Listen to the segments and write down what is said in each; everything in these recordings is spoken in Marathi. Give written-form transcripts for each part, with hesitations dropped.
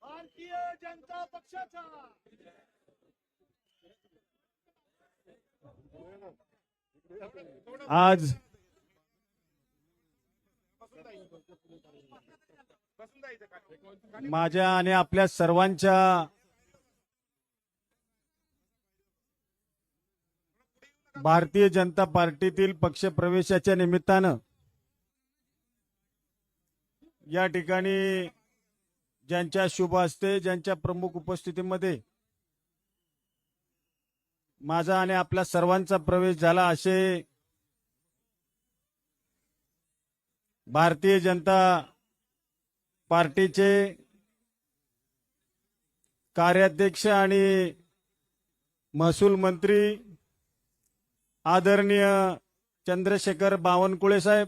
भारतीय जनता पक्षाचा आज माझ्या आणि आपल्या सर्वांच्या भारतीय जनता पार्टीतील पक्षप्रवेशाच्या निमित्तानं या ठिकाणी ज्यांच्या शुभ हस्ते ज्यांच्या प्रमुख उपस्थितीमध्ये माझा आणि आपल्या सर्वांचा प्रवेश झाला असे भारतीय जनता पार्टीचे कार्याध्यक्ष आणि महसूल मंत्री आदरणीय चंद्रशेखर बावनकुळे साहेब,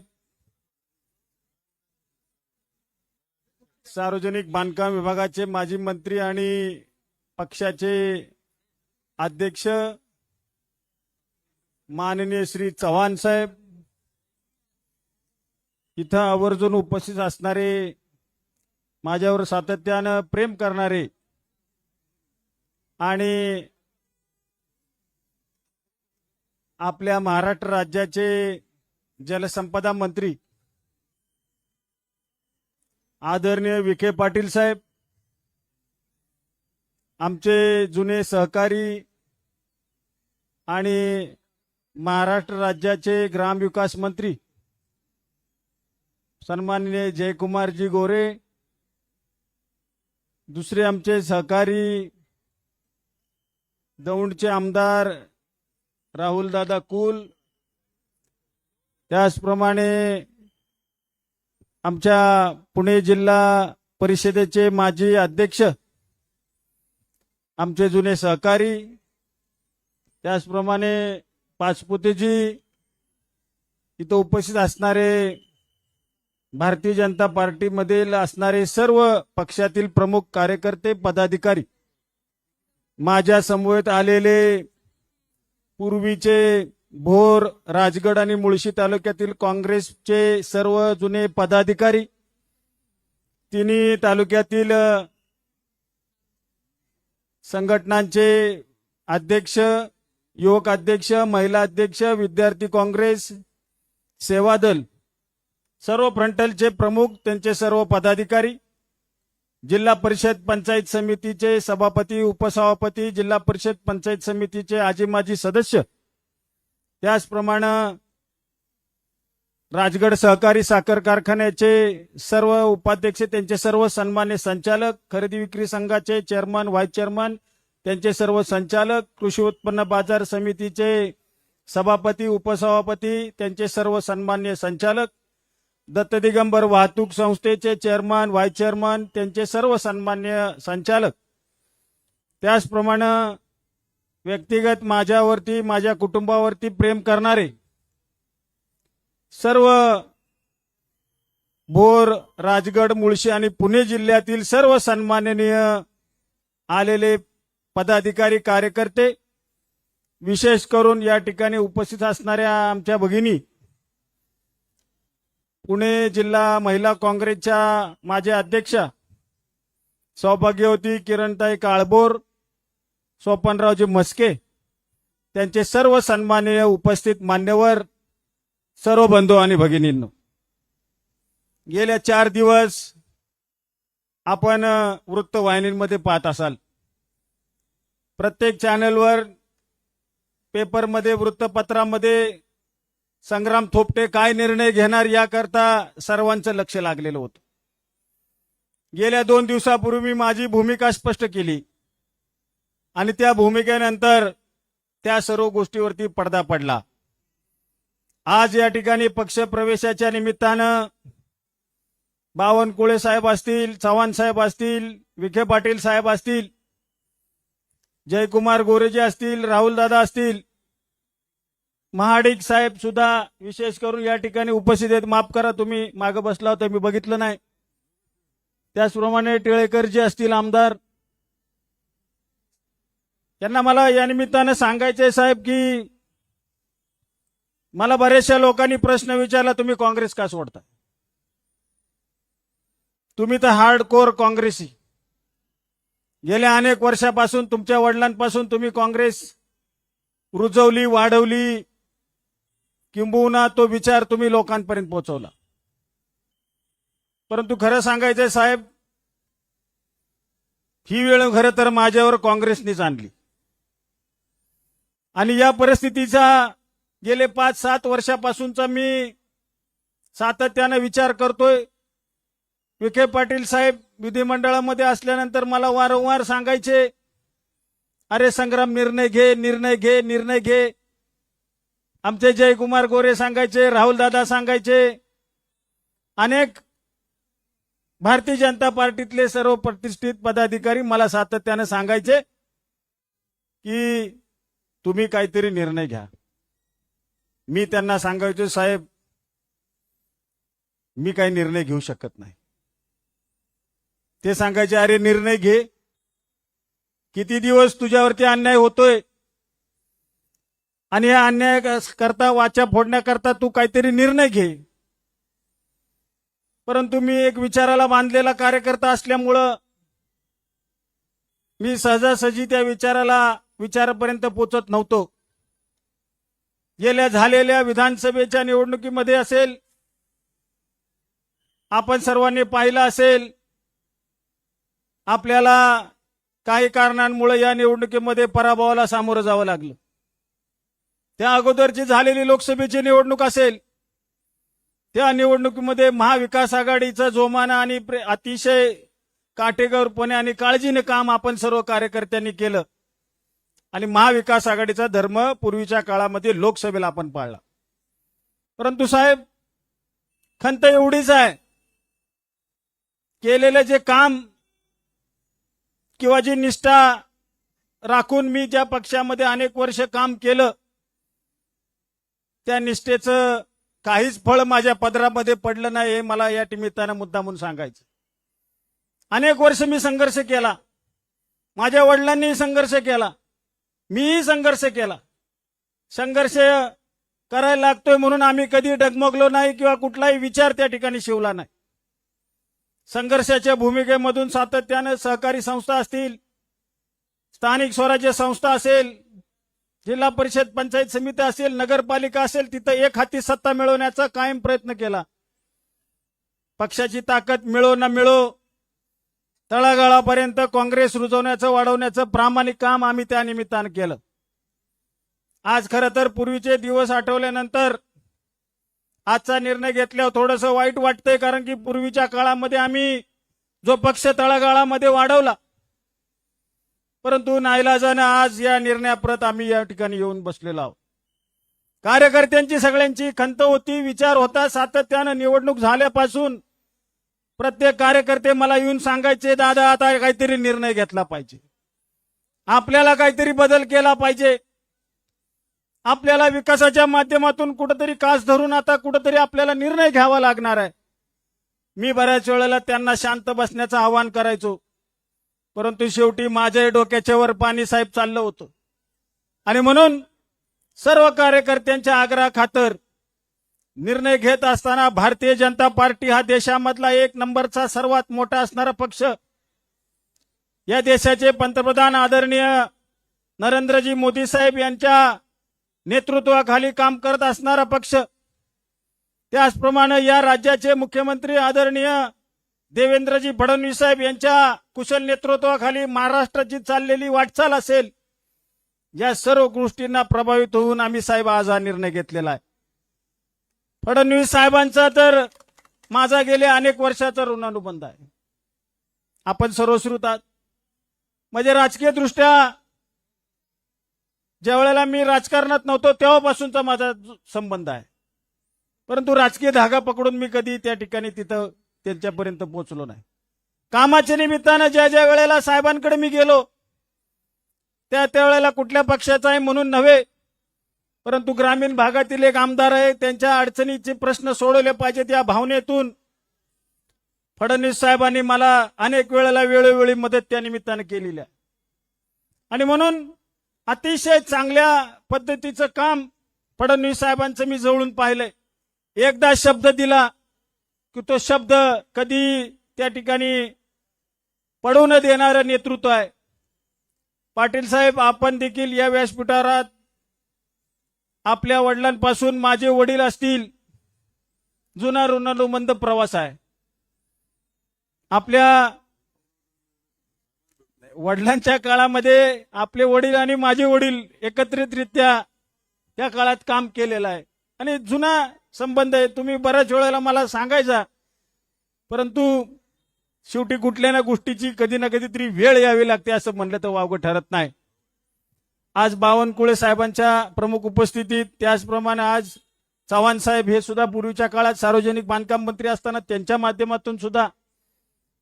सार्वजनिक बांधकाम विभागाचे माजी मंत्री आणि पक्षाचे अध्यक्ष माननीय श्री चव्हाण साहेब, इथं आवर्जून उपस्थित असणारे माझ्यावर सातत्यानं प्रेम करणारे आणि आपल्या महाराष्ट्र राज्याचे जलसंपदा मंत्री आदरणीय विखे पाटील साहेब, आमचे जुने सहकारी आणि महाराष्ट्र राज्याचे ग्रामविकास मंत्री सन्माननीय जयकुमारजी गोरे, दुसरे आमचे सहकारी दौंडचे आमदार राहुलदादा कुल, त्याचप्रमाणे आमच्या पुणे जिल्हा परिषदेचे माजी अध्यक्ष आमचे जुने सहकारी, त्याचप्रमाणे पाचपुतेजी, इथं उपस्थित असणारे भारतीय जनता पार्टीमधील असणारे सर्व पक्षातील प्रमुख कार्यकर्ते पदाधिकारी, माझ्या समवेत आलेले पूर्वीचे भोर, राजगड आणि मुळशी तालुक्यातील काँग्रेसचे सर्व जुने पदाधिकारी, तिन्ही तालुक्यातील संघटनांचे अध्यक्ष, युवक अध्यक्ष, महिला अध्यक्ष, विद्यार्थी काँग्रेस, सेवा दल, सर्व फ्रंटलचे प्रमुख, त्यांचे सर्व पदाधिकारी, जिल्हा परिषद पंचायत समितीचे सभापती, उपसभापती, जिल्हा परिषद पंचायत समितीचे आजी माजी सदस्य, त्याचप्रमाणे राजगड सहकारी साखर कारखान्याचे सर्व उपाध्यक्ष, त्यांचे सर्व सन्मान्य संचालक, खरेदी विक्री संघाचे चेअरमन, व्हाईस चेअरमन, त्यांचे सर्व संचालक, कृषी उत्पन्न बाजार समितीचे सभापती, उपसभापती, त्यांचे सर्व सन्मान्य संचालक, दत्त दिगंबर वाहतूक संस्थेचे चेअरमन, व्हाईस चेअरमन, त्यांचे सर्व सन्मान्य संचालक, त्याचप्रमाणे व्यक्तिगत माझ्यावरती, माझ्या कुटुंबावरती प्रेम करणारे सर्व भोर, राजगड, मुळशी आणि पुणे जिल्ह्यातील सर्व सन्माननीय आलेले पदाधिकारी, कार्यकर्ते, विशेष करून या ठिकाणी उपस्थित असणाऱ्या आमच्या भगिनी, पुणे जिल्हा महिला काँग्रेसच्या माझ्या अध्यक्षा सौभाग्यवती किरणताई काळभोर, सोपनरावजी मस्के, त्यांचे सर्व सन्माननीय उपस्थित मान्यवर, सर्व बंधू आणि भगिनींनो, गेल्या 4 दिवस आपण वृत्तवाहिनींमध्ये पाहत असाल, प्रत्येक चॅनलवर, पेपरमध्ये, वृत्तपत्रामध्ये संग्राम थोपटे काय निर्णय घेणार याकरता सर्वांचं लक्ष लागलेलं होतं. गेल्या 2 दिवसापूर्वी मी माझी भूमिका स्पष्ट केली आणि त्या भूमिकेनंतर त्या सर्व गोष्टीवरती पडदा पडला. आज या ठिकाणी पक्ष प्रवेशाच्या निमित्तानं बावनकुळे साहेब असतील, चव्हाण साहेब असतील, विखे पाटील साहेब असतील, जयकुमार गोरेजी असतील, राहुलदादा असतील, महाडिक साहेब सुद्धा विशेष करून या ठिकाणी उपस्थित आहेत. माफ करा, तुम्ही मागे बसला होता, मी बघितलं नाही. त्याचप्रमाणे टिळेकर जे असतील आमदार, त्यांना मला या निमित्तानं सांगायचंय साहेब की मला बरेचशा लोकांनी प्रश्न विचारला, तुम्ही काँग्रेस का सोडता? तुम्ही तर हार्डकोर काँग्रेसी, गेल्या अनेक वर्षापासून तुमच्या वडिलांपासून तुम्ही काँग्रेस रुजवली, वाढवली, किंबहुना तो विचार तुम्ही लोकांपर्यंत पोहोचवला. परंतु खरं सांगायचंय साहेब, ही वेळ खरं तर माझ्यावर काँग्रेसनेच आणली. आणि या परिस्थितीचा गेले 5-7 वर्षापासूनचा मी सातत्याने विचार करतोय. विखे पाटील साहेब विधिमंडळामध्ये असल्यानंतर मला वारंवार सांगायचे, अरे संग्राम निर्णय घे, निर्णय घे, निर्णय घे. आमचे जयकुमार गोरे सांगायचे, राहुल दादा सांगायचे, अनेक भारतीय जनता पार्टीतले सर्व प्रतिष्ठित पदाधिकारी मला सातत्याने सांगायचे की तुम्ही काहीतरी निर्णय घ्या. मी त्यांना सांगायचो, साहेब मी काही निर्णय घेऊ शकत नाही. ते सांगायचे, अरे निर्णय घे, किती दिवस तुझ्यावरती अन्याय होतोय आणि या अन्याय करता, वाचा फोडण्याकरता तू काहीतरी निर्णय घे. परंतु मी एक विचाराला बांधलेला कार्यकर्ता असल्यामुळं मी सहजासहजी त्या विचारापर्यंत पोहोचत नव्हतो. गेल्या झालेल्या विधानसभेच्या निवडणुकीमध्ये असेल, आपण सर्वांनी पाहिलं असेल, आपल्याला काही कारणांमुळे या निवडणुकीमध्ये पराभवाला सामोरं जावं लागलं. त्या अगोदरची झालेली लोकसभेची निवडणूक असेल, त्या निवडणुकीमध्ये महाविकास आघाडीचा जोमाना आणि अतिशय काटेकोरपणे आणि काळजीने काम आपण सर्व कार्यकर्त्यांनी केलं आणि महाविकास आघाडीचा धर्म पूर्वीच्या काळामध्ये लोकसभेला आपण पाळला. परंतु साहेब, खंत एवढीच आहे, केलेले जे काम किंवा जी निष्ठा राखून मी ज्या पक्षामध्ये अनेक वर्ष काम केलं, त्या निष्ठेचं काहीच फळ माझ्या पदरामध्ये पडलं नाही, हे मला या निमित्तानं मुद्दामून सांगायचं. अनेक वर्ष मी संघर्ष केला, माझ्या वडिलांनी संघर्ष केला, मीही संघर्ष केला. संघर्ष करायला लागतोय म्हणून आम्ही कधी डगमगलो नाही किंवा कुठलाही विचार त्या ठिकाणी शिवला नाही. संघर्षाच्या भूमिकेमधून सातत्याने सहकारी संस्था असतील, स्थानिक स्वराज्य संस्था असेल, जिल्हा परिषद पंचायत समिती असेल, नगरपालिका असेल, तिथं एक हाती सत्ता मिळवण्याचा कायम प्रयत्न केला. पक्षाची ताकद मिळो न मिळो, तळागाळापर्यंत काँग्रेस रुजवण्याचं, वाढवण्याचं प्रामाणिक काम आम्ही त्या निमित्तानं केलं. आज खरं तर पूर्वीचे दिवस आठवल्यानंतर आजचा निर्णय घेतल्यावर थोडंसं वाईट वाटतंय, कारण की पूर्वीच्या काळामध्ये आम्ही जो पक्ष तळागाळामध्ये वाढवला, परंतु नाईलाजानं आज या निर्णयाप्रत आम्ही या ठिकाणी येऊन बसलेलो आहोत. कार्यकर्त्यांची सगळ्यांची खंत होती, विचार होता. सातत्यानं निवडणूक झाल्यापासून प्रत्येक कार्यकर्ते मला येऊन सांगायचे, दादा आता काहीतरी निर्णय घेतला पाहिजे, आपल्याला काहीतरी बदल केला पाहिजे, आपल्याला विकासाच्या माध्यमातून कुठेतरी कास धरून आता कुठेतरी आपल्याला निर्णय घ्यावा लागणार आहे. मी बऱ्याच वेळेला त्यांना शांत बसण्याचं आवाहन करायचो, परंतु शेवटी माझ्या डोक्याच्या वर पाणी साहेब चाललं होतं. आणि म्हणून सर्व कार्यकर्त्यांच्या आग्रहाखातर निर्णय घेत असताना भारतीय जनता पार्टी हा देशामधला 1 नंबरचा सर्वात मोठा असणारा पक्ष, या देशाचे पंतप्रधान आदरणीय नरेंद्रजी मोदी साहेब यांच्या नेतृत्वाखाली काम करत असणारा पक्ष, त्याचप्रमाणे या राज्याचे मुख्यमंत्री आदरणीय देवेंद्रजी फडणवीस साहेब यांच्या कुशल नेतृत्वाखाली महाराष्ट्राची चाललेली वाटचाल असेल, या सर्व गोष्टींना प्रभावित होऊन आम्ही साहेब आज हा निर्णय घेतलेला आहे. फडणवीस साहेबांचा तर माझा गेले अनेक वर्षाचा ऋणानुबंध आहे. आपण सर्वश्रुत आहात. म्हणजे राजकीय दृष्ट्या ज्या वेळेला मी राजकारणात नव्हतो तेव्हापासूनचा माझा संबंध आहे, परंतु राजकीय धागा पकडून मी कधी त्या ठिकाणी तिथं त्यांच्यापर्यंत पोहोचलो नाही. कामाच्या निमित्तानं ज्या ज्या वेळेला साहेबांकडे मी गेलो, त्या वेळेला कुठल्या पक्षाचा आहे म्हणून नव्हे, परंतु ग्रामीण भागातील एक आमदार आहे, त्यांच्या अडचणीचे प्रश्न सोडवले पाहिजेत या भावनेतून फडणवीस साहेबांनी मला अनेक वेळेला वेळोवेळी मदत त्या निमित्तानं केलेली आहे. आणि म्हणून अतिशय चांगल्या पद्धतीचं काम फडणवीस साहेबांचं मी जवळून पाहिलंय. एकदा शब्द दिला की तो शब्द कधी त्या ठिकाणी पडू न देणारं नेतृत्व आहे. पाटील साहेब, आपण देखील या व्यासपीठावर आपल्या वडिलांपासून माझे वडील असतील, जुना ऋणानुबंध प्रवास आहे. आपल्या वडिलांच्या काळामध्ये आपले वडील आणि माझे वडील एकत्रितरित्या त्या काळात काम केलेलं आहे आणि जुना संबंध आहे. तुम्ही बऱ्याच वेळेला मला सांगायचा, परंतु शेवटी कुठल्या ना गोष्टीची कधी ना कधीतरी वेळ यावी लागते असं म्हणलं तर वावगं ठरत नाही. आज बावनकुळे साहेबांच्या प्रमुख उपस्थितीत, त्याचप्रमाणे आज चव्हाण साहेब हे सुद्धा पूर्वीच्या काळात सार्वजनिक बांधकाम मंत्री असताना त्यांच्या माध्यमातून सुद्धा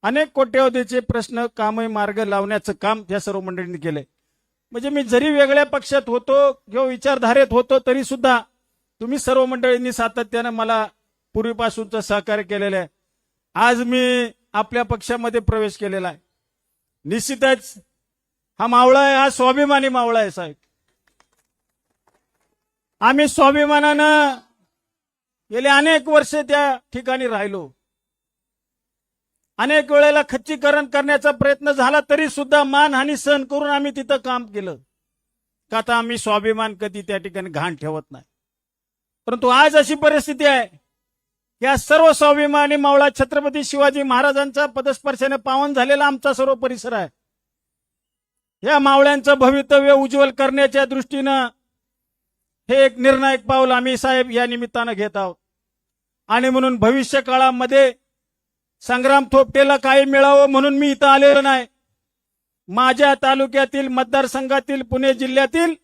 अनेक कोट्यवधीचे प्रश्न कामे मार्ग लावण्याचं काम या सर्व मंडळींनी केलंय. म्हणजे मी जरी वेगळ्या पक्षात होतो किंवा विचारधारेत होतो तरी सुद्धा तुम्ही सर्व मंडळींनी सातत्यानं मला पूर्वीपासूनचं सहकार्य केलेलं आहे. आज मी आपल्या पक्षामध्ये प्रवेश केलेला आहे. निश्चितच हा मावळा आहे, हा स्वाभिमानी मावळा आहे साहेब. आम्ही स्वाभिमानानं गेले अनेक वर्ष त्या ठिकाणी राहिलो. अनेक वेळेला खच्चीकरण करण्याचा प्रयत्न झाला तरी सुद्धा मानहानी सहन करून आम्ही तिथं काम केलं. का तर आम्ही स्वाभिमान कधी त्या ठिकाणी घाण ठेवत नाही. परंतु आज अशी परिस्थिती आहे, या सर्व स्वाभिमानी मावळा छत्रपती शिवाजी महाराजांचा पदस्पर्शाने पावन झालेला आमचा सर्व परिसर आहे. या मावळ्यांचं भवितव्य उज्ज्वल करण्याच्या दृष्टीनं हे एक निर्णायक पाऊल आम्ही साहेब या निमित्तानं घेत आहोत. आणि म्हणून भविष्य काळामध्ये संग्राम थोपटेला काही मिळावं म्हणून मी इथं आलेलो नाही. माझ्या तालुक्यातील, मतदारसंघातील, पुणे जिल्ह्यातील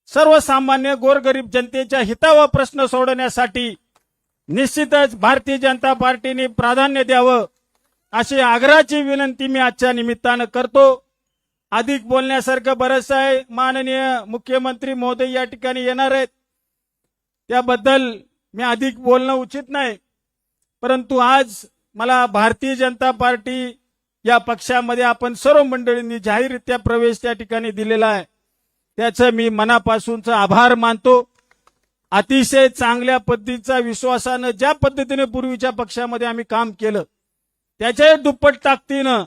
सर्वसामान्य गोरगरीब जनतेच्या हितावर प्रश्न सोडवण्यासाठी निश्चितच भारतीय जनता पार्टीने प्राधान्य द्यावं अशी आग्रहाची विनंती मी आजच्या निमित्तानं करतो. अधिक बोलण्यासारखं बरंच आहे. माननीय मुख्यमंत्री महोदय या ठिकाणी येणार आहेत, त्याबद्दल मी अधिक बोलणं उचित नाही. परंतु आज मला भारतीय जनता पार्टी या पक्षामध्ये आपण सर्व मंडळींनी जाहीररित्या प्रवेश त्या ठिकाणी दिलेला आहे, त्याचं मी मनापासूनचं आभार मानतो. अतिशय चांगल्या पद्धतीचा विश्वासानं ज्या पद्धतीने पूर्वीच्या पक्षामध्ये आम्ही काम केलं त्याच्या दुप्पट ताकदीनं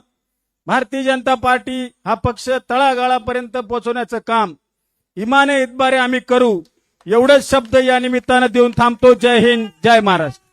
भारतीय जनता पार्टी हा पक्ष तळागाळापर्यंत पोहोचवण्याचं काम इमाने इतबारे आम्ही करू, एवढेच शब्द या निमित्तानं देऊन थांबतो. जय हिंद, जय महाराष्ट्र.